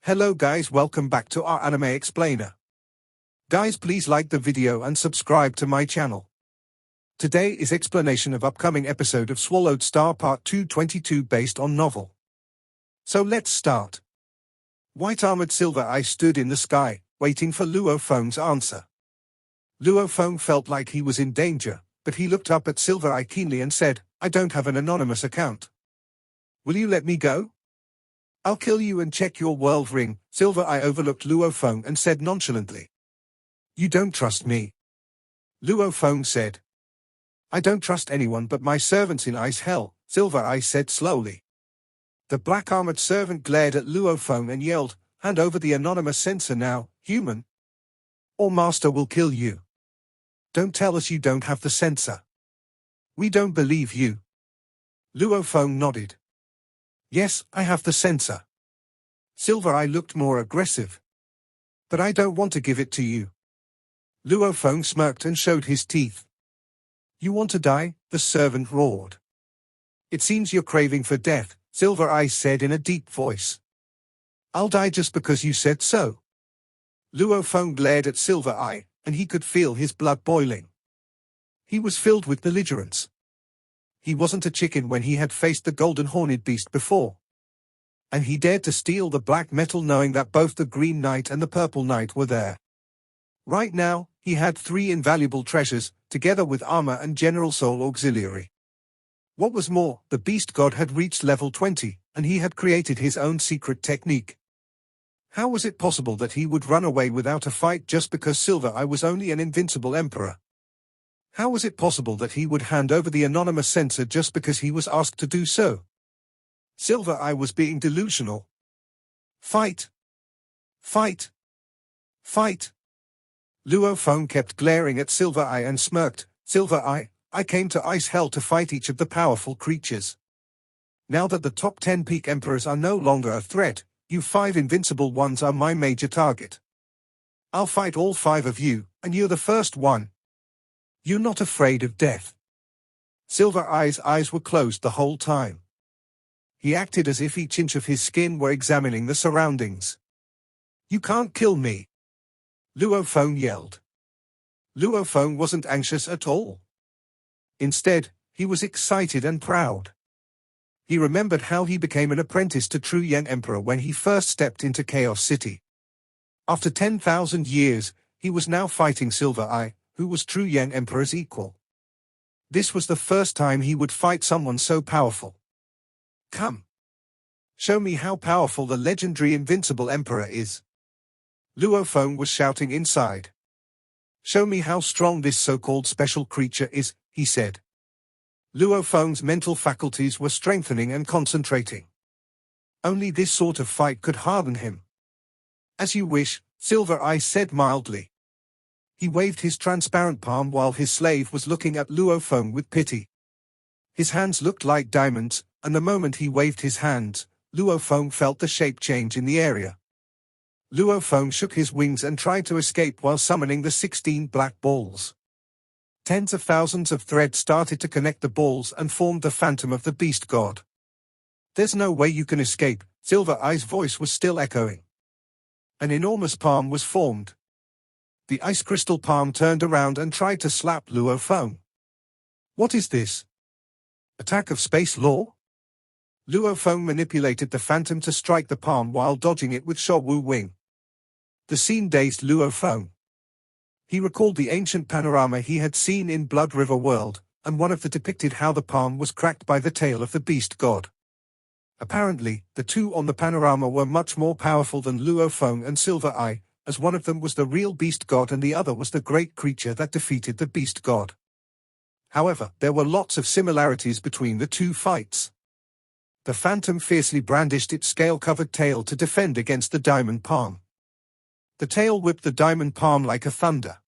Hello guys, welcome back to our anime explainer. Guys, please like the video and subscribe to my channel. Today is explanation of upcoming episode of Swallowed Star Part 222 based on novel. So let's start. White-armored Silver Eye stood in the sky, waiting for Luo Feng's answer. Luo Feng felt like he was in danger, but he looked up at Silver Eye keenly and said, "I don't have an anonymous account. Will you let me go? I'll kill you and check your world ring." Silver Eye overlooked Luo Feng and said nonchalantly, "You don't trust me." Luo Feng said, "I don't trust anyone but my servants in Ice Hell," Silver Eye said slowly. The black-armored servant glared at Luo Feng and yelled, "Hand over the anonymous sensor now, human, or Master will kill you. Don't tell us you don't have the sensor. We don't believe you." Luo Feng nodded. "Yes, I have the sensor." Silver Eye looked more aggressive. "But I don't want to give it to you." Luo Feng smirked and showed his teeth. "You want to die?" the servant roared. "It seems you're craving for death," Silver Eye said in a deep voice. "I'll die just because you said so." Luo Feng glared at Silver Eye, and he could feel his blood boiling. He was filled with belligerence. He wasn't a chicken when he had faced the golden horned beast before. And he dared to steal the black metal knowing that both the Green Knight and the Purple Knight were there. Right now, he had 3 invaluable treasures, together with armor and General Soul Auxiliary. What was more, the Beast God had reached level 20, and he had created his own secret technique. How was it possible that he would run away without a fight just because Silver Eye was only an invincible emperor? How was it possible that he would hand over the anonymous sensor just because he was asked to do so? Silver Eye was being delusional. "Fight! Fight! Fight!" Luo Feng kept glaring at Silver Eye and smirked. "Silver Eye, I came to Ice Hell to fight each of the powerful creatures. Now that the top 10 peak emperors are no longer a threat, you 5 invincible ones are my major target. I'll fight all 5 of you, and you're the first one. You're not afraid of death." Silver Eye's eyes were closed the whole time. He acted as if each inch of his skin were examining the surroundings. "You can't kill me!" Luo Feng yelled. Luo Feng wasn't anxious at all. Instead, he was excited and proud. He remembered how he became an apprentice to True Yang Emperor when he first stepped into Chaos City. After 10,000 years, he was now fighting Silver Eye, who was True Yang Emperor's equal. This was the first time he would fight someone so powerful. "Come. Show me how powerful the legendary Invincible Emperor is." Luo Feng was shouting inside. "Show me how strong this so-called special creature is," he said. Luo Feng's mental faculties were strengthening and concentrating. Only this sort of fight could harden him. "As you wish," Silver Eye said mildly. He waved his transparent palm while his slave was looking at Luo Feng with pity. His hands looked like diamonds, and the moment he waved his hands, Luo Feng felt the shape change in the area. Luo Feng shook his wings and tried to escape while summoning the 16 black balls. Tens of thousands of threads started to connect the balls and formed the phantom of the Beast God. "There's no way you can escape," Silver Eye's voice was still echoing. An enormous palm was formed. The ice crystal palm turned around and tried to slap Luo Feng. "What is this? Attack of space law?" Luo Feng manipulated the phantom to strike the palm while dodging it with Shou Wing. The scene dazed Luo Feng. He recalled the ancient panorama he had seen in Blood River World, and one of them depicted how the palm was cracked by the tail of the Beast God. Apparently, the two on the panorama were much more powerful than Luo Feng and Silver Eye, as one of them was the real Beast God and the other was the great creature that defeated the Beast God. However, there were lots of similarities between the two fights. The phantom fiercely brandished its scale-covered tail to defend against the diamond palm. The tail whipped the diamond palm like a thunder.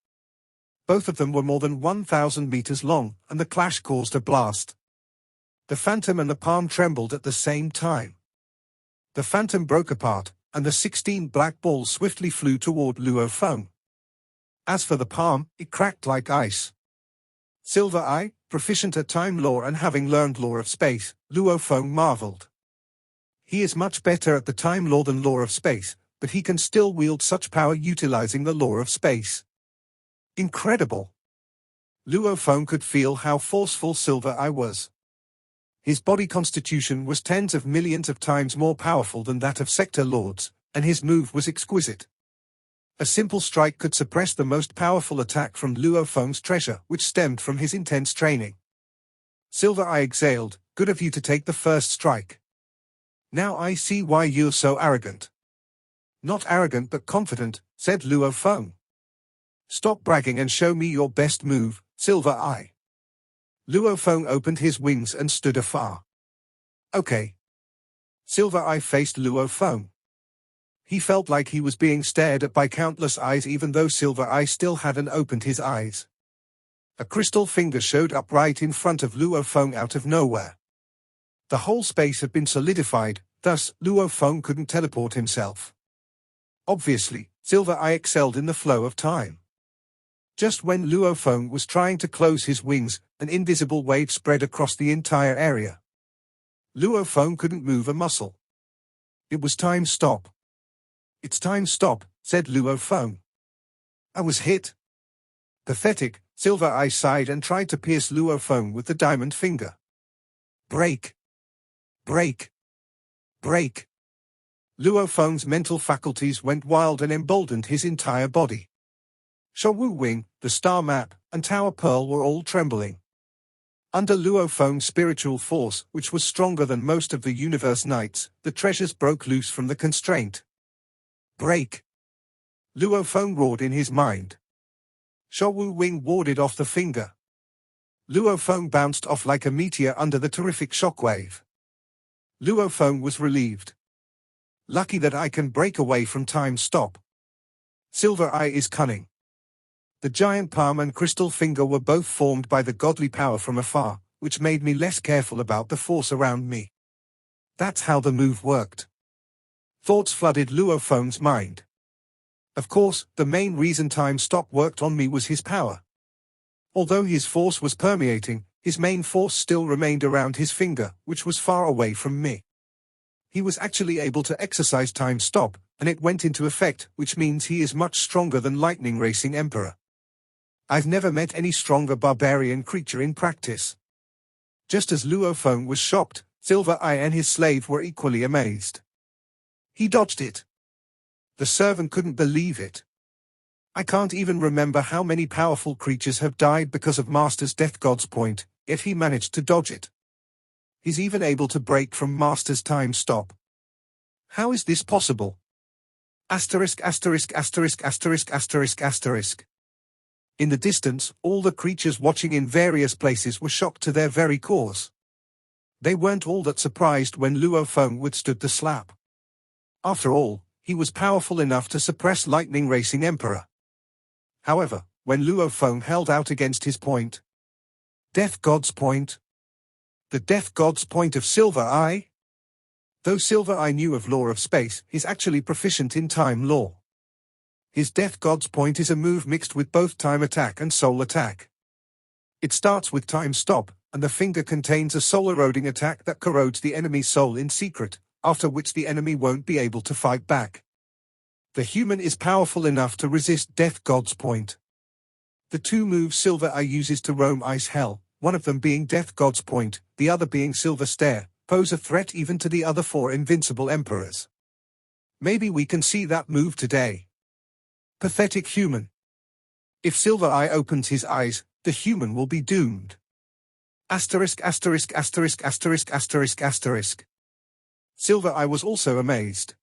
Both of them were more than 1,000 meters long, and the clash caused a blast. The phantom and the palm trembled at the same time. The phantom broke apart, and the 16 black balls swiftly flew toward Luo Feng. As for the palm, it cracked like ice. Silver Eye, proficient at time lore and having learned lore of space, Luo Feng marveled. He is much better at the time lore than lore of space, but he can still wield such power utilizing the law of space. Incredible. Luo Feng could feel how forceful Silver Eye was. His body constitution was tens of millions of times more powerful than that of Sector Lords, and his move was exquisite. A simple strike could suppress the most powerful attack from Luo Feng's treasure, which stemmed from his intense training. Silver Eye exhaled, "Good of you to take the first strike. Now I see why you're so arrogant." "Not arrogant but confident," said Luo Feng. "Stop bragging and show me your best move, Silver Eye." Luo Feng opened his wings and stood afar. "Okay." Silver Eye faced Luo Feng. He felt like he was being stared at by countless eyes even though Silver Eye still hadn't opened his eyes. A crystal finger showed up right in front of Luo Feng out of nowhere. The whole space had been solidified, thus Luo Feng couldn't teleport himself. Obviously, Silver Eye excelled in the flow of time. Just when Luo Feng was trying to close his wings, an invisible wave spread across the entire area. Luo Feng couldn't move a muscle. It was time stop. "It's time stop," said Luo Feng. "I was hit." Pathetic, Silver Eye sighed and tried to pierce Luo Feng with the diamond finger. Break. Break. Break. Luo Feng's mental faculties went wild and emboldened his entire body. Shou Wing, the star map, and Tower Pearl were all trembling. Under Luo Feng's spiritual force, which was stronger than most of the universe knights, the treasures broke loose from the constraint. Break! Luo Feng roared in his mind. Shou Wing warded off the finger. Luo Feng bounced off like a meteor under the terrific shockwave. Luo Feng was relieved. "Lucky that I can break away from time stop. Silver Eye is cunning." The giant palm and crystal finger were both formed by the godly power from afar, which made me less careful about the force around me. That's how the move worked. Thoughts flooded Luo Feng's mind. Of course, the main reason time stop worked on me was his power. Although his force was permeating, his main force still remained around his finger, which was far away from me. He was actually able to exercise time stop, and it went into effect, which means he is much stronger than Lightning Racing Emperor. I've never met any stronger barbarian creature in practice. Just as Luo Feng was shocked, Silver Eye and his slave were equally amazed. He dodged it. The servant couldn't believe it. I can't even remember how many powerful creatures have died because of Master's Death God's point, yet he managed to dodge it. He's even able to break from Master's time stop. How is this possible? Asterisk asterisk asterisk asterisk asterisk asterisk. In the distance, all the creatures watching in various places were shocked to their very cores. They weren't all that surprised when Luo Feng withstood the slap. After all, he was powerful enough to suppress Lightning Racing Emperor. However, when Luo Feng held out against his point, Death God's point, the Death God's point of Silver Eye? Though Silver Eye knew of law of space, he's actually proficient in time law. His Death God's point is a move mixed with both time attack and soul attack. It starts with time stop, and the finger contains a soul-eroding attack that corrodes the enemy's soul in secret, after which the enemy won't be able to fight back. The human is powerful enough to resist Death God's point. The two moves Silver Eye uses to roam Ice Hell, one of them being Death God's point, the other being Silver Stare, pose a threat even to the other four invincible emperors. Maybe we can see that move today. Pathetic human. If Silver Eye opens his eyes, the human will be doomed. Asterisk asterisk asterisk asterisk asterisk asterisk. Silver Eye was also amazed.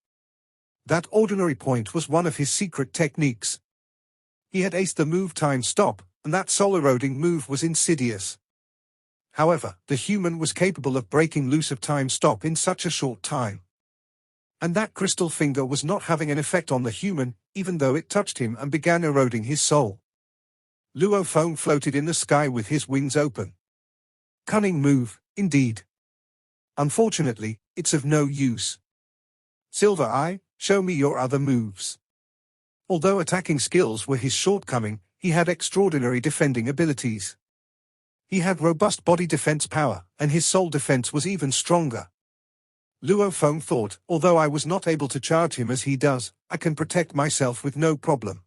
That ordinary point was one of his secret techniques. He had aced the move time stop, and that soul-eroding move was insidious. However, the human was capable of breaking loose of time stop in such a short time. And that crystal finger was not having an effect on the human, even though it touched him and began eroding his soul. Luo Feng floated in the sky with his wings open. Cunning move, indeed. Unfortunately, it's of no use. Silver Eye, show me your other moves. Although attacking skills were his shortcoming, he had extraordinary defending abilities. He had robust body defense power, and his soul defense was even stronger. Luo Feng thought, although I was not able to charge him as he does, I can protect myself with no problem.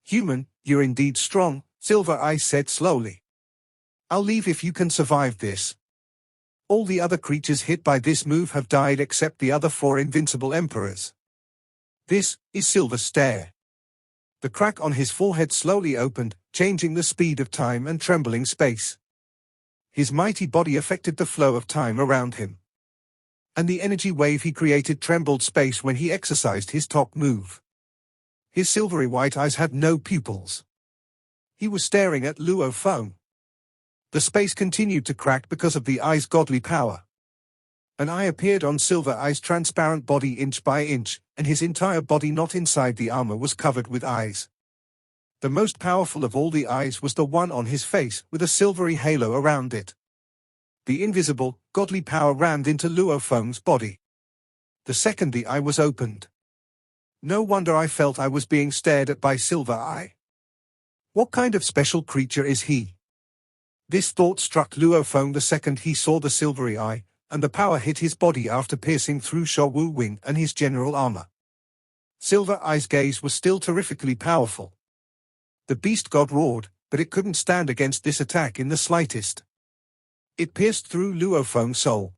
Human, you're indeed strong, Silver Eye said slowly. I'll leave if you can survive this. All the other creatures hit by this move have died except the other 4 invincible emperors. This is Silver's stare. The crack on his forehead slowly opened, changing the speed of time and trembling space. His mighty body affected the flow of time around him. And the energy wave he created trembled space when he exercised his top move. His silvery white eyes had no pupils. He was staring at Luo Feng. The space continued to crack because of the eye's godly power. An eye appeared on Silver Eye's transparent body inch by inch, and his entire body not inside the armor was covered with eyes. The most powerful of all the eyes was the one on his face with a silvery halo around it. The invisible, godly power rammed into Luo Feng's body. The second the eye was opened. No wonder I felt I was being stared at by Silver Eye. What kind of special creature is he? This thought struck Luo Feng the second he saw the silvery eye, and the power hit his body after piercing through Shou Wing and his general armor. Silver Eye's gaze was still terrifically powerful. The beast god roared, but it couldn't stand against this attack in the slightest. It pierced through Luo Feng's soul.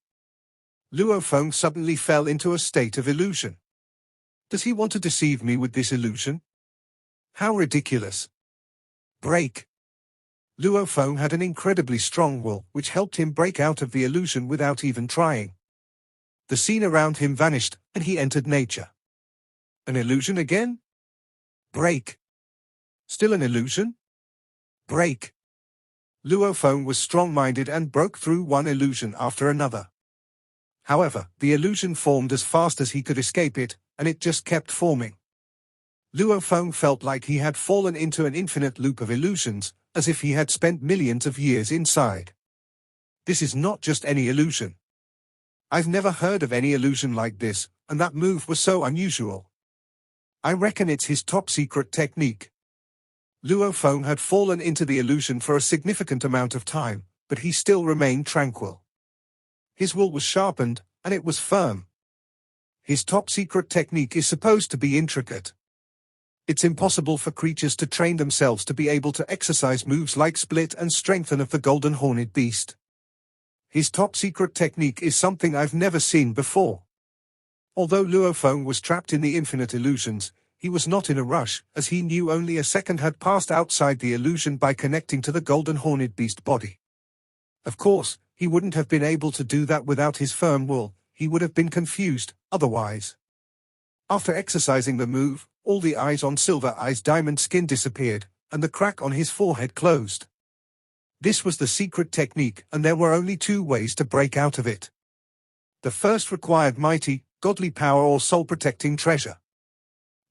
Luo Feng suddenly fell into a state of illusion. Does he want to deceive me with this illusion? How ridiculous. Break. Luo Feng had an incredibly strong will, which helped him break out of the illusion without even trying. The scene around him vanished, and he entered nature. An illusion again? Break. Still an illusion? Break. Luo Feng was strong-minded and broke through one illusion after another. However, the illusion formed as fast as he could escape it, and it just kept forming. Luo Feng felt like he had fallen into an infinite loop of illusions, as if he had spent millions of years inside. This is not just any illusion. I've never heard of any illusion like this, and that move was so unusual. I reckon it's his top-secret technique. Luo Feng had fallen into the illusion for a significant amount of time, but he still remained tranquil. His will was sharpened, and it was firm. His top-secret technique is supposed to be intricate. It's impossible for creatures to train themselves to be able to exercise moves like Split and Strengthen of the Golden Horned Beast. His top-secret technique is something I've never seen before. Although Luo Feng was trapped in the infinite illusions, he was not in a rush, as he knew only a second had passed outside the illusion by connecting to the Golden Horned Beast body. Of course, he wouldn't have been able to do that without his firm will. He would have been confused, otherwise. After exercising the move, all the eyes on Silver Eye's diamond skin disappeared, and the crack on his forehead closed. This was the secret technique, and there were only 2 ways to break out of it. The first required mighty, godly power or soul-protecting treasure.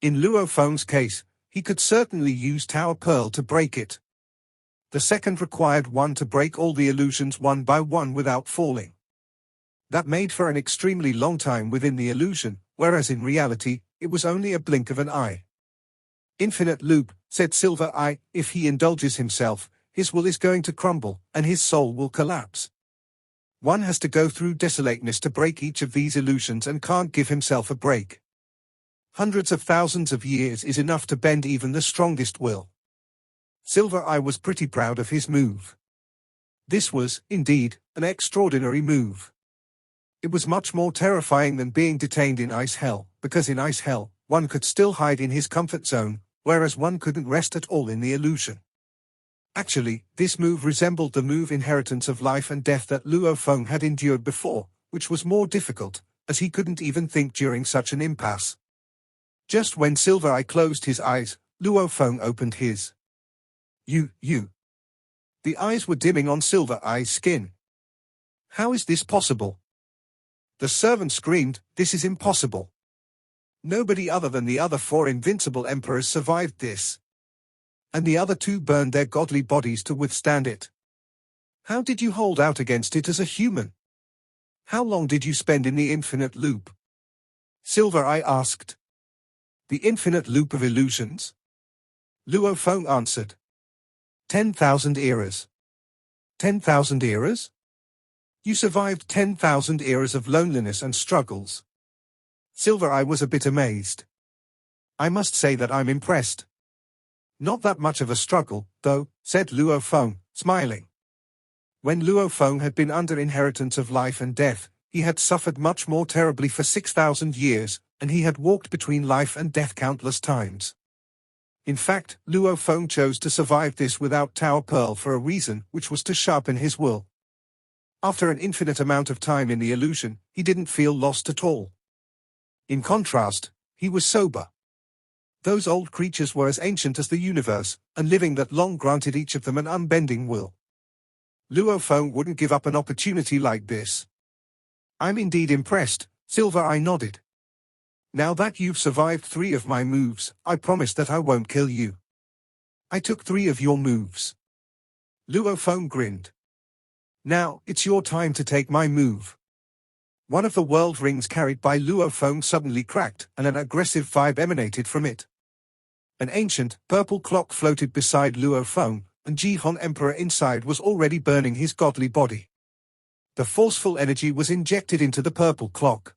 In Luo Feng's case, he could certainly use Tower Pearl to break it. The second required one to break all the illusions one by one without falling. That made for an extremely long time within the illusion, whereas in reality, it was only a blink of an eye. Infinite loop, said Silver Eye, if he indulges himself, his will is going to crumble, and his soul will collapse. One has to go through desolateness to break each of these illusions and can't give himself a break. Hundreds of thousands of years is enough to bend even the strongest will. Silver Eye was pretty proud of his move. This was, indeed, an extraordinary move. It was much more terrifying than being detained in Ice Hell, because in Ice Hell, one could still hide in his comfort zone, whereas one couldn't rest at all in the illusion. Actually, this move resembled the move Inheritance of Life and Death that Luo Feng had endured before, which was more difficult, as he couldn't even think during such an impasse. Just when Silver Eye closed his eyes, Luo Feng opened his. You. The eyes were dimming on Silver Eye's skin. How is this possible? The servant screamed, this is impossible. Nobody other than the other 4 invincible emperors survived this. And the other 2 burned their godly bodies to withstand it. How did you hold out against it as a human? How long did you spend in the infinite loop? Silver Eye asked. The infinite loop of illusions? Luo Feng answered. 10,000 eras. 10,000 eras? You survived 10,000 eras of loneliness and struggles. Silver Eye was a bit amazed. I must say that I'm impressed. Not that much of a struggle, though, said Luo Feng, smiling. When Luo Feng had been under inheritance of life and death, he had suffered much more terribly for 6,000 years, and he had walked between life and death countless times. In fact, Luo Feng chose to survive this without Tao Pearl for a reason, which was to sharpen his will. After an infinite amount of time in the illusion, he didn't feel lost at all. In contrast, he was sober. Those old creatures were as ancient as the universe, and living that long granted each of them an unbending will. Luo Feng wouldn't give up an opportunity like this. I'm indeed impressed, Silver Eye nodded. Now that you've survived 3 of my moves, I promise that I won't kill you. I took 3 of your moves. Luo Feng grinned. Now, it's your time to take my move. One of the world rings carried by Luo Feng suddenly cracked, and an aggressive vibe emanated from it. An ancient, purple clock floated beside Luo Feng, and Jihon Emperor inside was already burning his godly body. The forceful energy was injected into the purple clock.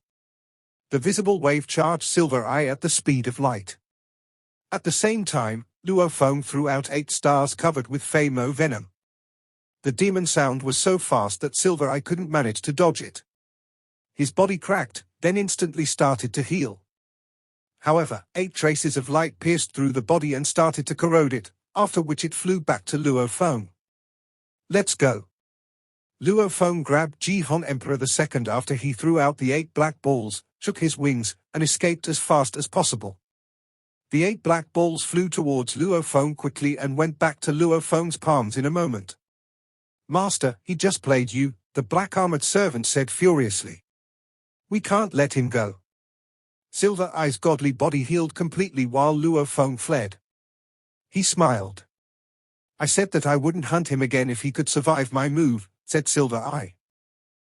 The visible wave charged Silver Eye at the speed of light. At the same time, Luo Feng threw out 8 stars covered with Fei Mo venom. The demon sound was so fast that Silver Eye couldn't manage to dodge it. His body cracked, then instantly started to heal. However, 8 traces of light pierced through the body and started to corrode it, after which it flew back to Luo Feng. Let's go. Luo Feng grabbed Jihon Emperor II after he threw out the 8 black balls, shook his wings, and escaped as fast as possible. The 8 black balls flew towards Luo Feng quickly and went back to Luo Feng's palms in a moment. Master, he just played you, the black armored servant said furiously. We can't let him go. Silver Eye's godly body healed completely while Luo Feng fled. He smiled. I said that I wouldn't hunt him again if he could survive my move, said Silver Eye.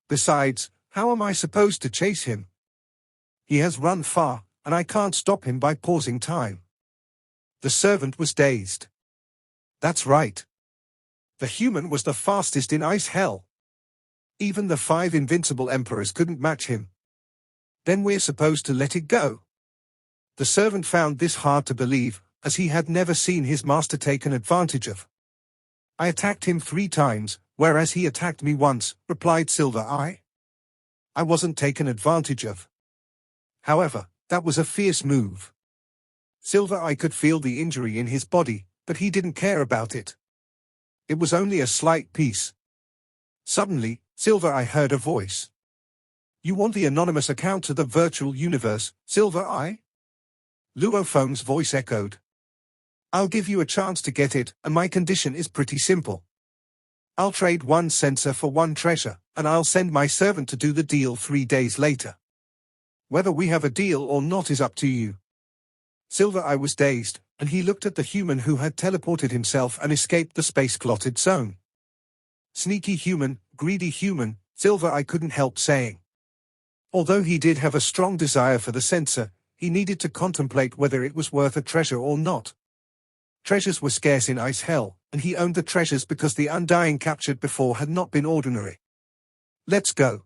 Besides, how am I supposed to chase him? He has run far, and I can't stop him by pausing time. The servant was dazed. That's right. The human was the fastest in Ice Hell. Even the 5 invincible emperors couldn't match him. Then we're supposed to let it go. The servant found this hard to believe, as he had never seen his master taken advantage of. I attacked him 3 times, whereas he attacked me once, replied Silver Eye. I wasn't taken advantage of. However, that was a fierce move. Silver Eye could feel the injury in his body, but he didn't care about it. It was only a slight piece. Suddenly, Silver Eye heard a voice. You want the anonymous account to the virtual universe, Silver Eye? Luo Feng's voice echoed. I'll give you a chance to get it, and my condition is pretty simple. I'll trade 1 sensor for 1 treasure, and I'll send my servant to do the deal 3 days later. Whether we have a deal or not is up to you. Silver Eye was dazed, and he looked at the human who had teleported himself and escaped the space-clotted zone. Sneaky human, greedy human, Silver Eye couldn't help saying. Although he did have a strong desire for the sensor, he needed to contemplate whether it was worth a treasure or not. Treasures were scarce in Ice Hell, and he owned the treasures because the Undying captured before had not been ordinary. Let's go.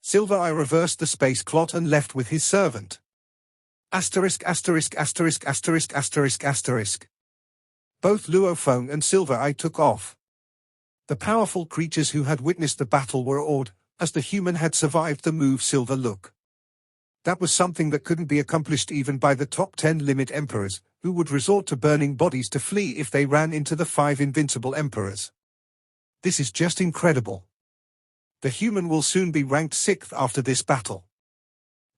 Silver Eye reversed the space clot and left with his servant. Asterisk asterisk asterisk asterisk asterisk asterisk. Both Luo Feng and Silver Eye took off. The powerful creatures who had witnessed the battle were awed, as the human had survived the move Silver Look. That was something that couldn't be accomplished even by the top 10 limit emperors, who would resort to burning bodies to flee if they ran into the 5 invincible emperors. This is just incredible. The human will soon be ranked 6th after this battle.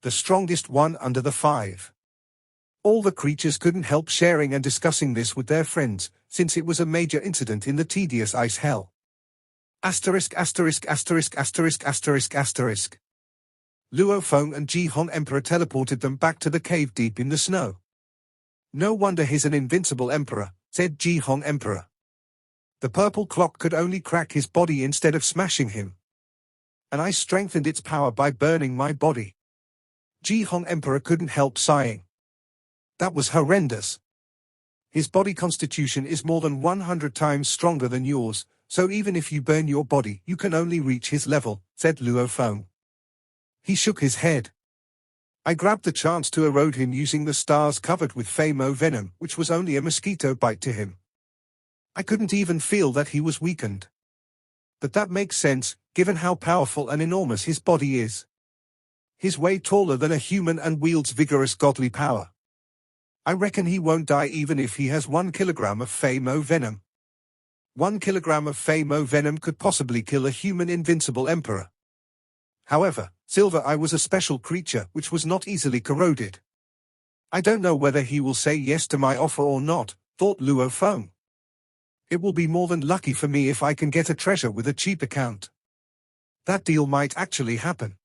The strongest one under the 5. All the creatures couldn't help sharing and discussing this with their friends, since it was a major incident in the tedious Ice Hell. Asterisk asterisk asterisk asterisk asterisk asterisk. Luo Feng and Jihon Emperor teleported them back to the cave deep in the snow. No wonder he's an invincible emperor, said Jihon Emperor. The purple clock could only crack his body instead of smashing him. And I strengthened its power by burning my body. Jihon Emperor couldn't help sighing. That was horrendous. His body constitution is more than 100 times stronger than yours, so even if you burn your body, you can only reach his level, said Luo Feng. He shook his head. I grabbed the chance to erode him using the stars covered with Famo venom, which was only a mosquito bite to him. I couldn't even feel that he was weakened. But that makes sense, given how powerful and enormous his body is. He's way taller than a human and wields vigorous godly power. I reckon he won't die even if he has 1 kilogram of Famo venom. 1 kilogram of Famo venom could possibly kill a human invincible emperor. However, Silver Eye was a special creature which was not easily corroded. I don't know whether he will say yes to my offer or not, thought Luo Feng. It will be more than lucky for me if I can get a treasure with a cheap account. That deal might actually happen.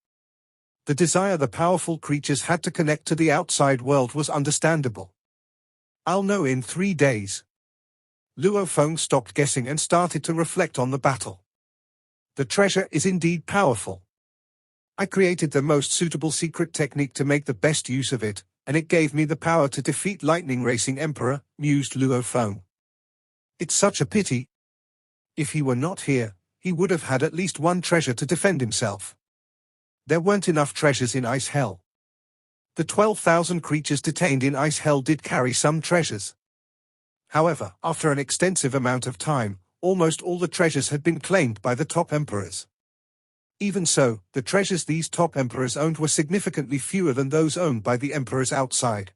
The desire the powerful creatures had to connect to the outside world was understandable. I'll know in 3 days. Luo Feng stopped guessing and started to reflect on the battle. The treasure is indeed powerful. I created the most suitable secret technique to make the best use of it, and it gave me the power to defeat Lightning Racing Emperor, mused Luo Feng. It's such a pity. If he were not here, he would have had at least 1 treasure to defend himself. There weren't enough treasures in Ice Hell. The 12,000 creatures detained in Ice Hell did carry some treasures. However, after an extensive amount of time, almost all the treasures had been claimed by the top emperors. Even so, the treasures these top emperors owned were significantly fewer than those owned by the emperors outside.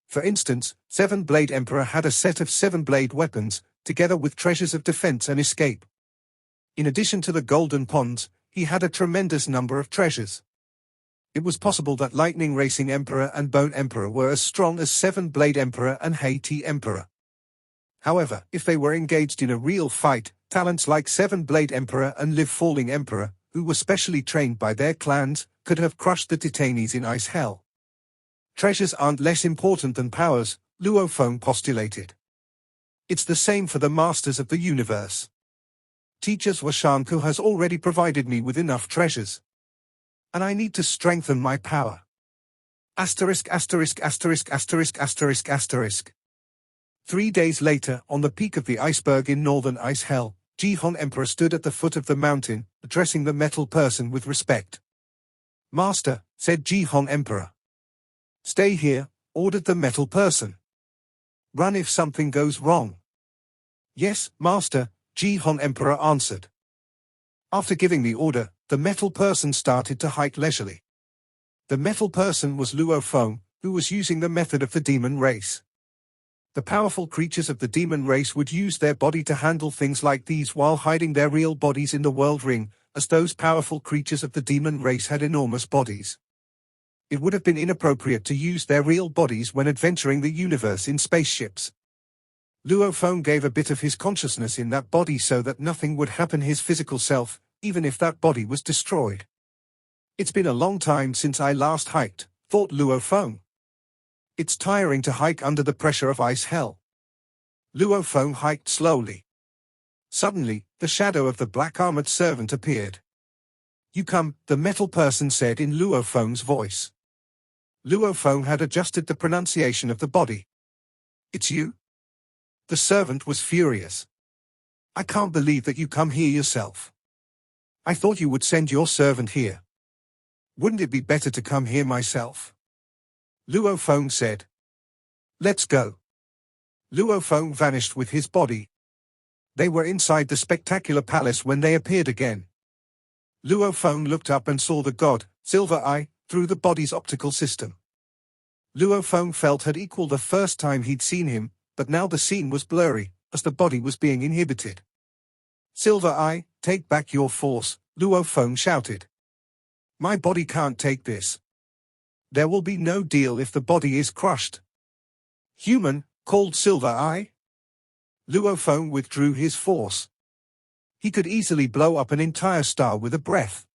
For instance, Seven Blade Emperor had a set of 7 blade weapons, together with treasures of defense and escape. In addition to the golden ponds, he had a tremendous number of treasures. It was possible that Lightning Racing Emperor and Bone Emperor were as strong as 7 Blade Emperor and Haiti Emperor. However, if they were engaged in a real fight, talents like 7 Blade Emperor and Live Falling Emperor, who were specially trained by their clans, could have crushed the detainees in Ice Hell. Treasures aren't less important than powers, Luo Feng postulated. It's the same for the Masters of the Universe. Teacher Washanku has already provided me with enough treasures. And I need to strengthen my power. Asterisk asterisk asterisk asterisk asterisk asterisk. 3 days later, on the peak of the iceberg in northern Ice Hell, Jihon Emperor stood at the foot of the mountain, addressing the metal person with respect. Master, said Jihon Emperor. Stay here, ordered the metal person. Run if something goes wrong. Yes, Master, Jihon Emperor answered. After giving the order, the metal person started to hike leisurely. The metal person was Luo Feng, who was using the method of the demon race. The powerful creatures of the demon race would use their body to handle things like these while hiding their real bodies in the world ring, as those powerful creatures of the demon race had enormous bodies. It would have been inappropriate to use their real bodies when adventuring the universe in spaceships. Luo Feng gave a bit of his consciousness in that body so that nothing would happen his physical self, even if that body was destroyed. It's been a long time since I last hiked, thought Luo Feng. It's tiring to hike under the pressure of Ice Hell. Luo Feng hiked slowly. Suddenly, the shadow of the black-armored servant appeared. You come, the metal person said in Luo Feng's voice. Luo Feng had adjusted the pronunciation of the body. It's you? The servant was furious. I can't believe that you come here yourself. I thought you would send your servant here. Wouldn't it be better to come here myself? Luo Feng said. Let's go. Luo Feng vanished with his body. They were inside the spectacular palace when they appeared again. Luo Feng looked up and saw the god, Silver Eye, through the body's optical system. Luo Feng felt had equaled the first time he'd seen him, but now the scene was blurry, as the body was being inhibited. Silver Eye, take back your force, Luo Feng shouted. My body can't take this. There will be no deal if the body is crushed. Human, called Silver Eye. Luo Feng withdrew his force. He could easily blow up an entire star with a breath.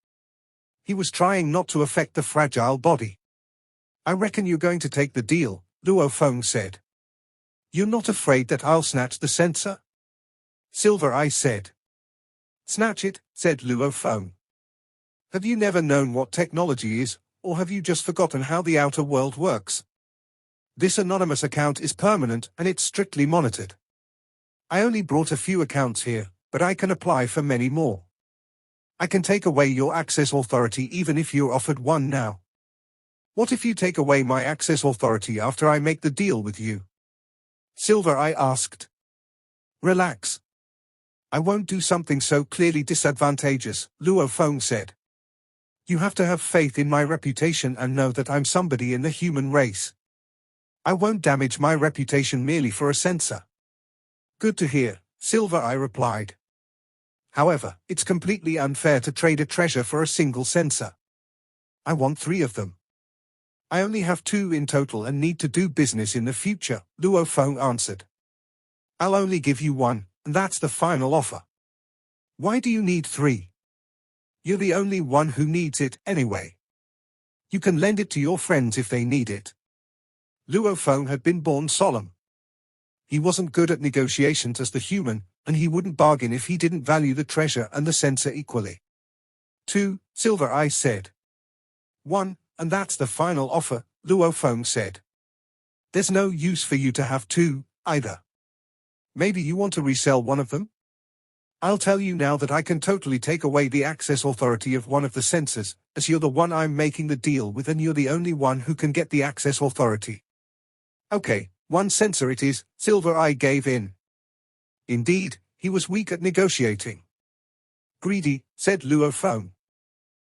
He was trying not to affect the fragile body. I reckon you're going to take the deal, Luo Feng said. You're not afraid that I'll snatch the sensor? Silver Eye said. Snatch it, said Luo Feng. Have you never known what technology is, or have you just forgotten how the outer world works? This anonymous account is permanent and it's strictly monitored. I only brought a few accounts here, but I can apply for many more. I can take away your access authority even if you're offered one now. What if you take away my access authority after I make the deal with you? Silver Eye asked. Relax. I won't do something so clearly disadvantageous, Luo Feng said. You have to have faith in my reputation and know that I'm somebody in the human race. I won't damage my reputation merely for a censor. Good to hear, Silver Eye replied. However, it's completely unfair to trade a treasure for a single censor. I want 3 of them. I only have 2 in total and need to do business in the future, Luo Feng answered. I'll only give you 1, and that's the final offer. Why do you need 3? You're the only one who needs it anyway. You can lend it to your friends if they need it. Luo Feng had been born solemn. He wasn't good at negotiations as the human, and he wouldn't bargain if he didn't value the treasure and the censor equally. 2, Silver Eye said. 1, and that's the final offer, Luo Feng said. There's no use for you to have 2, either. Maybe you want to resell one of them? I'll tell you now that I can totally take away the access authority of one of the censors, as you're the one I'm making the deal with and you're the only one who can get the access authority. Okay, 1 censor it is, Silver Eye gave in. Indeed, he was weak at negotiating. Greedy, said Luo Feng.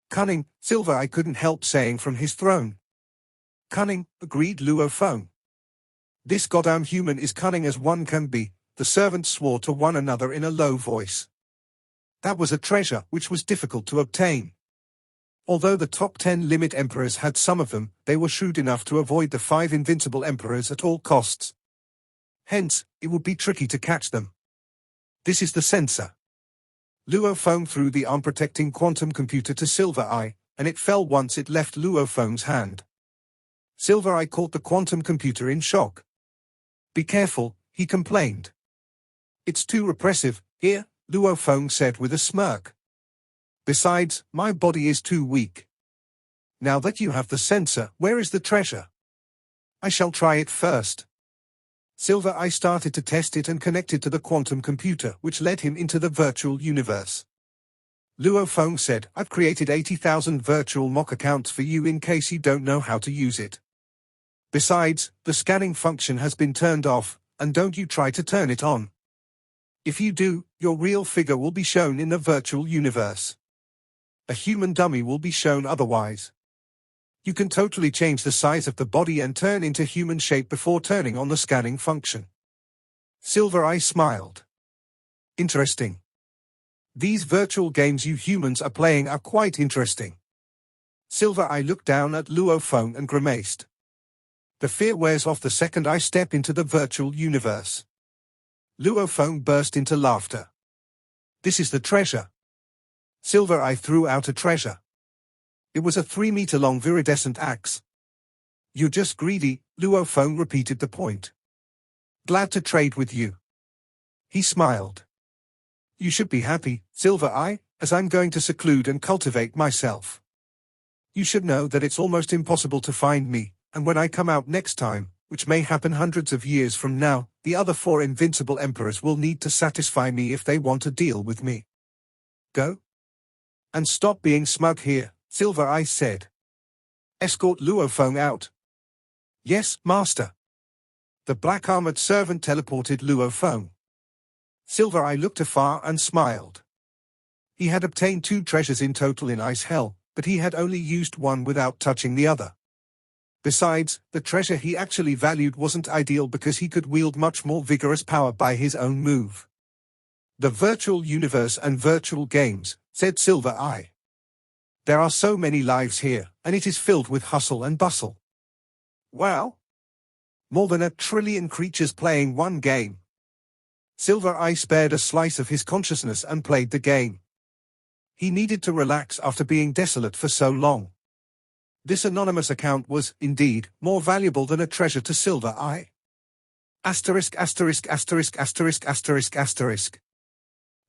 Cunning, Silver Eye couldn't help saying from his throne. Cunning, agreed Luo Feng. This goddamn human is cunning as one can be, the servants swore to one another in a low voice. That was a treasure which was difficult to obtain. Although the top 10 limit emperors had some of them, they were shrewd enough to avoid the 5 invincible emperors at all costs. Hence, it would be tricky to catch them. This is the censor. Luo Feng threw the unprotecting quantum computer to Silver Eye, and it fell once it left Luo Feng's hand. Silver Eye caught the quantum computer in shock. Be careful, he complained. It's too repressive, here, Luo Feng said with a smirk. Besides, my body is too weak. Now that you have the censor, where is the treasure? I shall try it first. Silver Eye started to test it and connected to the quantum computer, which led him into the virtual universe. Luo Feng said, I've created 80,000 virtual mock accounts for you in case you don't know how to use it. Besides, the scanning function has been turned off, and don't you try to turn it on. If you do, your real figure will be shown in the virtual universe. A human dummy will be shown otherwise. You can totally change the size of the body and turn into human shape before turning on the scanning function. Silver Eye smiled. Interesting. These virtual games you humans are playing are quite interesting. Silver Eye looked down at Luo Feng and grimaced. The fear wears off the second I step into the virtual universe. Luo Feng burst into laughter. This is the treasure. Silver Eye threw out a treasure. It was a 3-meter-long viridescent axe. You're just greedy, Luo Feng repeated the point. Glad to trade with you. He smiled. You should be happy, Silver Eye, as I'm going to seclude and cultivate myself. You should know that it's almost impossible to find me, and when I come out next time, which may happen hundreds of years from now, the other 4 invincible emperors will need to satisfy me if they want to deal with me. Go? And stop being smug here, Silver Eye said. Escort Luo Feng out. Yes, master. The black-armored servant teleported Luo Feng. Silver Eye looked afar and smiled. He had obtained 2 treasures in total in Ice Hell, but he had only used one without touching the other. Besides, the treasure he actually valued wasn't ideal because he could wield much more vigorous power by his own move. The virtual universe and virtual games, said Silver Eye. There are so many lives here, and it is filled with hustle and bustle. Wow! More than 1 trillion creatures playing one game. Silver Eye spared a slice of his consciousness and played the game. He needed to relax after being desolate for so long. This anonymous account was, indeed, more valuable than a treasure to Silver Eye. Asterisk asterisk asterisk asterisk asterisk asterisk.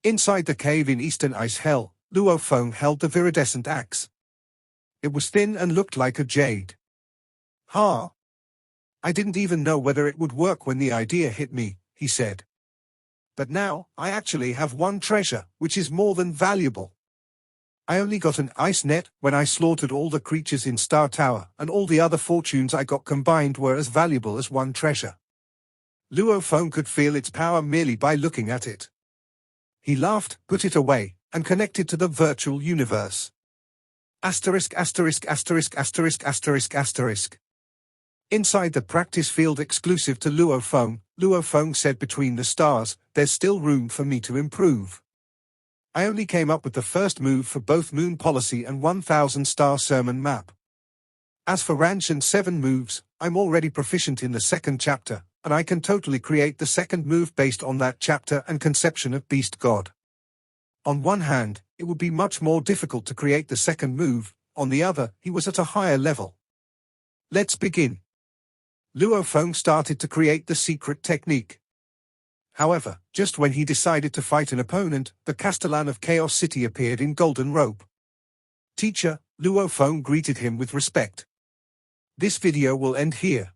Inside the cave in Eastern Ice Hell, Luo Feng held the viridescent axe. It was thin and looked like a jade. I didn't even know whether it would work when the idea hit me, he said. But now, I actually have 1 treasure, which is more than valuable. I only got an ice net when I slaughtered all the creatures in Star Tower, and all the other fortunes I got combined were as valuable as one treasure. Luo Feng could feel its power merely by looking at it. He laughed, put it away, and connected to the virtual universe. Asterisk asterisk asterisk asterisk asterisk asterisk. Inside the practice field exclusive to Luo Feng said between the stars, there's still room for me to improve. I only came up with the first move for both Moon Policy and 1000-star Sermon Map. As for Ranch and 7 moves, I'm already proficient in the second chapter, and I can totally create the second move based on that chapter and conception of Beast God. On one hand, it would be much more difficult to create the second move, on the other, he was at a higher level. Let's begin. Luo Feng started to create the secret technique. However, just when he decided to fight an opponent, the Castellan of Chaos City appeared in golden robe. Teacher, Luo Feng greeted him with respect. This video will end here.